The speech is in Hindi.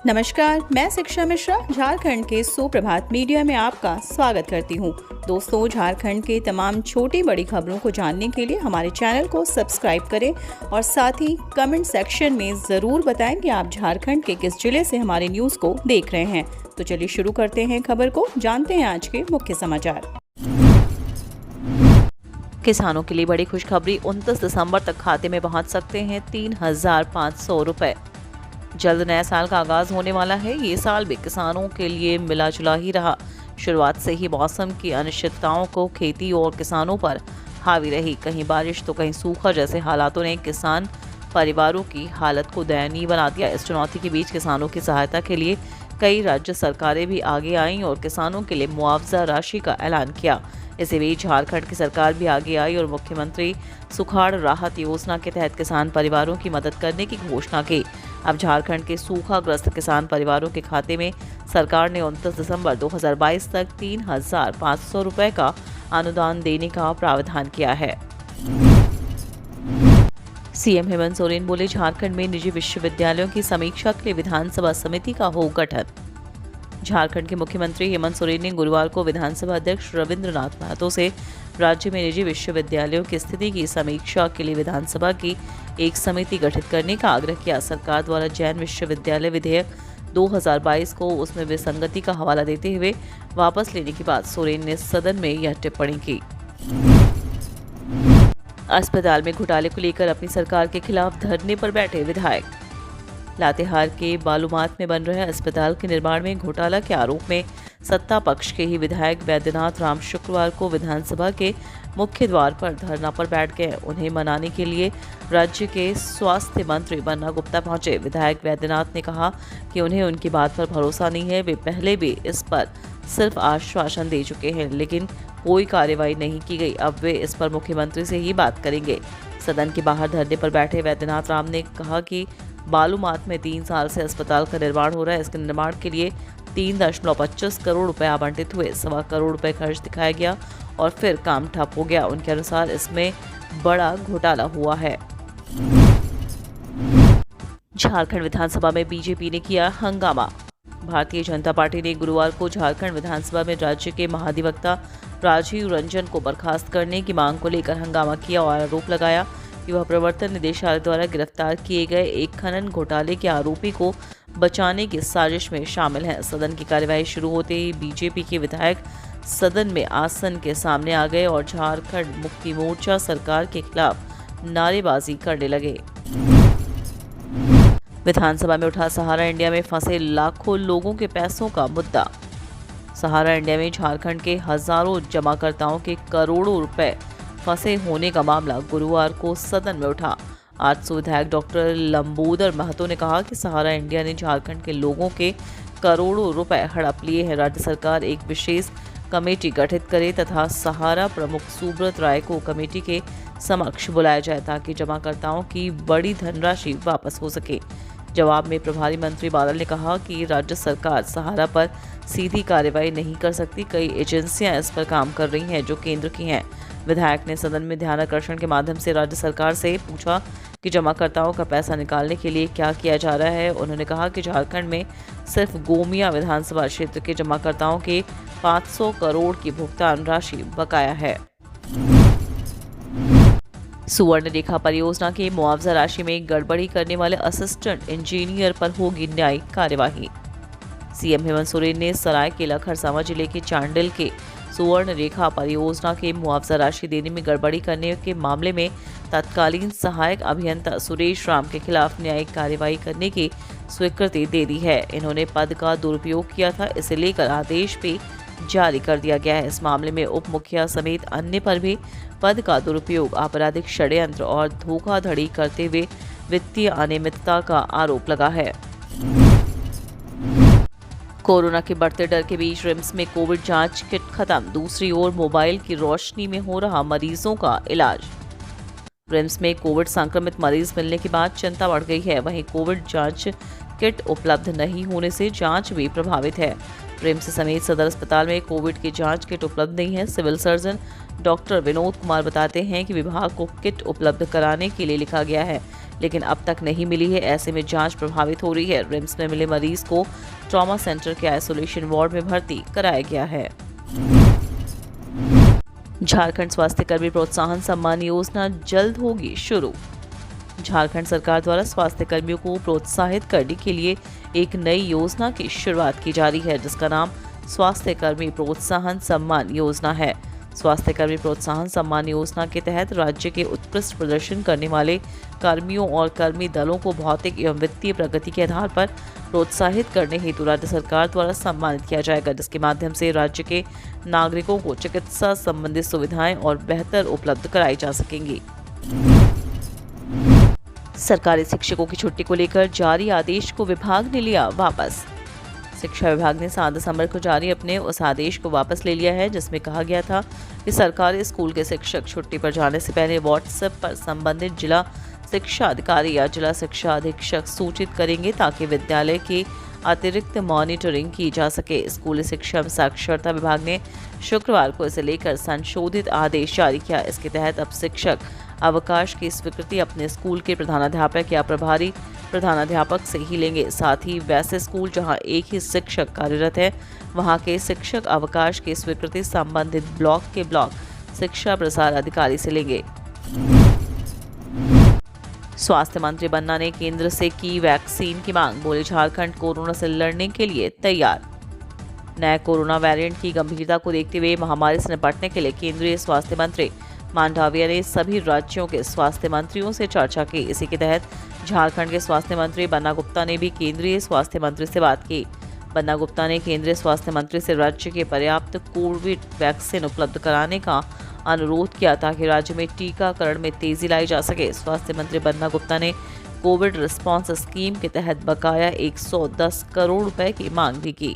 नमस्कार, मैं शिक्षा मिश्रा झारखंड के सुप्रभात मीडिया में आपका स्वागत करती हूँ। दोस्तों, झारखंड के तमाम छोटी बड़ी खबरों को जानने के लिए हमारे चैनल को सब्सक्राइब करें और साथ ही कमेंट सेक्शन में ज़रूर बताएं कि आप झारखंड के किस जिले से हमारे न्यूज़ को देख रहे हैं। तो चलिए शुरू करते हैं खबर को, जानते हैं आज के मुख्य समाचार। किसानों के लिए बड़ी खुशखबरी, 29 दिसंबर तक खाते में पहुंच सकते हैं 3,500 रुपए। जल्द नया साल का आगाज होने वाला है। ये साल भी किसानों के लिए मिला जुला ही रहा। शुरुआत से ही मौसम की अनिश्चितताओं को खेती और किसानों पर हावी रही। कहीं बारिश तो कहीं सूखा जैसे हालातों ने किसान परिवारों की हालत को दयनीय बना दिया। इस चुनौती के बीच किसानों की सहायता के लिए कई राज्य सरकारें भी आगे आईं और किसानों के लिए मुआवजा राशि का ऐलान किया। इसी बीच झारखंड की सरकार भी आगे आई और मुख्यमंत्री सुखाड़ राहत योजना के तहत किसान परिवारों की मदद करने की घोषणा की। अब झारखंड के सूखाग्रस्त किसान परिवारों के खाते में सरकार ने 29 दिसंबर 2022 तक 3,500 रुपए का अनुदान देने का प्रावधान किया है। सीएम हेमंत सोरेन बोले, झारखंड में निजी विश्वविद्यालयों की समीक्षा के लिए विधानसभा समिति का हो गठन। झारखंड के मुख्यमंत्री हेमंत सोरेन ने गुरुवार को विधानसभा अध्यक्ष रविंद्रनाथ महतो से राज्य में निजी विश्वविद्यालयों की स्थिति की समीक्षा के लिए विधानसभा की एक समिति गठित करने का आग्रह किया। सरकार द्वारा जैन विश्वविद्यालय विधेयक 2022 को उसमें विसंगति का हवाला देते हुए वापस लेने के बाद सोरेन ने सदन में यह टिप्पणी की। अस्पताल में घोटाले को लेकर अपनी सरकार के खिलाफ धरने पर बैठे विधायक। लातेहार के बालूमाथ में बन रहे अस्पताल के निर्माण में घोटाला के आरोप में सत्ता पक्ष के ही विधायक वैद्यनाथ राम शुक्रवार को विधानसभा के मुख्य द्वार पर धरना पर बैठ गए। उन्हें मनाने के लिए राज्य के स्वास्थ्य मंत्री बन्ना गुप्ता पहुंचे। विधायक वैद्यनाथ ने कहा कि उन्हें उनकी बात पर भरोसा नहीं है। वे पहले भी इस पर सिर्फ आश्वासन दे चुके हैं, लेकिन कोई कार्रवाई नहीं की गई। अब वे इस पर मुख्यमंत्री से ही बात करेंगे। सदन के बाहर धरने पर बैठे वैद्यनाथ राम ने कहा कि बालूमाथ में 3 साल से अस्पताल का निर्माण हो रहा है। इसके निर्माण के लिए 3.25 करोड़ रुपए आवंटित हुए, 1.25 करोड़ रुपए खर्च दिखाया गया और फिर काम ठप हो गया। उनके अनुसार इसमें बड़ा घोटाला हुआ है। झारखंड विधानसभा में बीजेपी ने किया हंगामा। भारतीय जनता पार्टी ने गुरुवार को झारखंड विधानसभा में राज्य के महाधिवक्ता राजीव रंजन को बर्खास्त करने की मांग को लेकर हंगामा किया और आरोप लगाया कि वह प्रवर्तन निदेशालय द्वारा गिरफ्तार किए गए एक खनन घोटाले के आरोपी को बचाने की साजिश में शामिल हैं। सदन की कार्यवाही शुरू होते ही बीजेपी के विधायक सदन में आसन के सामने आ गए और झारखंड मुक्ति मोर्चा सरकार के खिलाफ नारेबाजी करने लगे। विधानसभा में उठा सहारा इंडिया में फंसे लाखों लोगों के पैसों का मुद्दा। सहारा इंडिया में झारखंड के हजारों जमाकर्ताओं के करोड़ों रुपए फंसे होने का मामला गुरुवार को सदन में उठा। आजसू विधायक डॉक्टर लंबोदर महतो ने कहा कि सहारा इंडिया ने झारखंड के लोगों के करोड़ों रुपए हड़प लिए हैं। राज्य सरकार एक विशेष कमेटी गठित करे तथा सहारा प्रमुख सुब्रत राय को कमेटी के समक्ष बुलाया जाए ताकि जमाकर्ताओं की बड़ी धनराशि वापस हो सके। जवाब में प्रभारी मंत्री बादल ने कहा कि राज्य सरकार सहारा पर सीधी कार्रवाई नहीं कर सकती। कई एजेंसियां इस पर काम कर रही हैं जो केंद्र की हैं। विधायक ने सदन में ध्यानाकर्षण के माध्यम से राज्य सरकार से पूछा कि जमाकर्ताओं का पैसा निकालने के लिए क्या किया जा रहा है। उन्होंने कहा कि झारखंड में सिर्फ गोमिया विधानसभा क्षेत्र के जमाकर्ताओं के 500 करोड़ की भुगतान राशि बकाया है। सुवर्ण रेखा परियोजना के मुआवजा राशि में गड़बड़ी करने वाले असिस्टेंट इंजीनियर पर होगी न्यायिक कार्यवाही। सीएम हेमंत सोरेन ने सरायकेला खरसावां जिले के चांडिल के सुवर्ण रेखा परियोजना के मुआवजा राशि देने में गड़बड़ी करने के मामले में तत्कालीन सहायक अभियंता सुरेश राम के खिलाफ न्यायिक कार्रवाई करने की स्वीकृति दे दी है। इन्होंने पद का दुरुपयोग किया था, इसे लेकर आदेश भी जारी कर दिया गया है। इस मामले में उप मुखिया समेत अन्य पर भी पद का दुरुपयोग, आपराधिक षड्यंत्र और धोखाधड़ी करते हुए वित्तीय अनियमितता का आरोप लगा है। कोरोना के बढ़ते डर के बीच रिम्स में कोविड जांच किट खत्म। दूसरी ओर मोबाइल की रोशनी में हो रहा मरीजों का इलाज। रिम्स में कोविड संक्रमित मरीज मिलने के बाद चिंता बढ़ गई है। वहीं कोविड जांच किट उपलब्ध नहीं होने से जांच भी प्रभावित है। रिम्स समेत सदर अस्पताल में कोविड की जांच किट उपलब्ध नहीं है। Civil surgeon doctor Vinod Kumar बताते हैं कि विभाग को किट उपलब्ध कराने के लिए लिखा गया है। लेकिन अब तक नहीं मिली है। ऐसे में जांच प्रभावित हो रही है। रिम्स में मिले मरीज को ट्रॉमा सेंटर के आइसोलेशन वार्ड में भर्ती कराया गया है। झारखंड स्वास्थ्य कर्मी प्रोत्साहन सम्मान योजना जल्द होगी शुरू। झारखंड सरकार द्वारा स्वास्थ्य कर्मियों को प्रोत्साहित करने के लिए एक नई योजना की शुरुआत की जा रही है, जिसका नाम स्वास्थ्य कर्मी प्रोत्साहन सम्मान योजना है। स्वास्थ्य कर्मी प्रोत्साहन सम्मान योजना के तहत राज्य के उत्कृष्ट प्रदर्शन करने वाले कर्मियों और कर्मी दलों को भौतिक एवं वित्तीय प्रगति के आधार पर प्रोत्साहित करने हेतु राज्य सरकार द्वारा सम्मानित किया जाएगा, जिसके माध्यम से राज्य के नागरिकों को चिकित्सा संबंधित सुविधाएं और बेहतर उपलब्ध कराई जा सकेंगी। सरकारी शिक्षकों की छुट्टी को लेकर जारी आदेश को विभाग ने लिया वापस। शिक्षा विभाग ने 7 दिसंबर को जारी अपने उस आदेश को वापस ले लिया है, जिसमें कहा गया था कि सरकारी स्कूल के शिक्षक छुट्टी पर जाने से पहले व्हाट्सएप पर संबंधित जिला शिक्षा अधिकारी या जिला शिक्षा अधीक्षक सूचित करेंगे, ताकि विद्यालय की अतिरिक्त मॉनिटरिंग की जा सके। स्कूली शिक्षा साक्षरता विभाग ने शुक्रवार को इसे लेकर संशोधित आदेश जारी किया। इसके तहत अब शिक्षक अवकाश की स्वीकृति अपने स्कूल के प्रधानाध्यापक या प्रभारी प्रधानाध्यापक से ही लेंगे। साथ ही वैसे स्कूल जहां एक ही शिक्षक कार्यरत है, वहां के शिक्षक अवकाश की स्वीकृति संबंधित ब्लॉक के ब्लॉक शिक्षा प्रसार अधिकारी से लेंगे। स्वास्थ्य मंत्री बन्ना ने केंद्र से की वैक्सीन की मांग, बोले झारखंड कोरोना से लड़ने के लिए तैयार। नए कोरोना वेरिएंट की गंभीरता को देखते हुए महामारी से निपटने के लिए केंद्रीय स्वास्थ्य मंत्री मांडविया ने सभी राज्यों के स्वास्थ्य मंत्रियों से चर्चा की। इसी के तहत झारखंड के स्वास्थ्य मंत्री बन्ना गुप्ता ने भी केंद्रीय स्वास्थ्य मंत्री से बात की। बन्ना गुप्ता ने केंद्रीय स्वास्थ्य मंत्री से राज्य के पर्याप्त कोविड वैक्सीन उपलब्ध कराने का अनुरोध किया, ताकि राज्य में टीकाकरण में तेजी लाई जा सके। स्वास्थ्य मंत्री बन्ना गुप्ता ने कोविड रिस्पांस स्कीम के तहत बकाया 110 करोड़ रुपए की मांग भी की।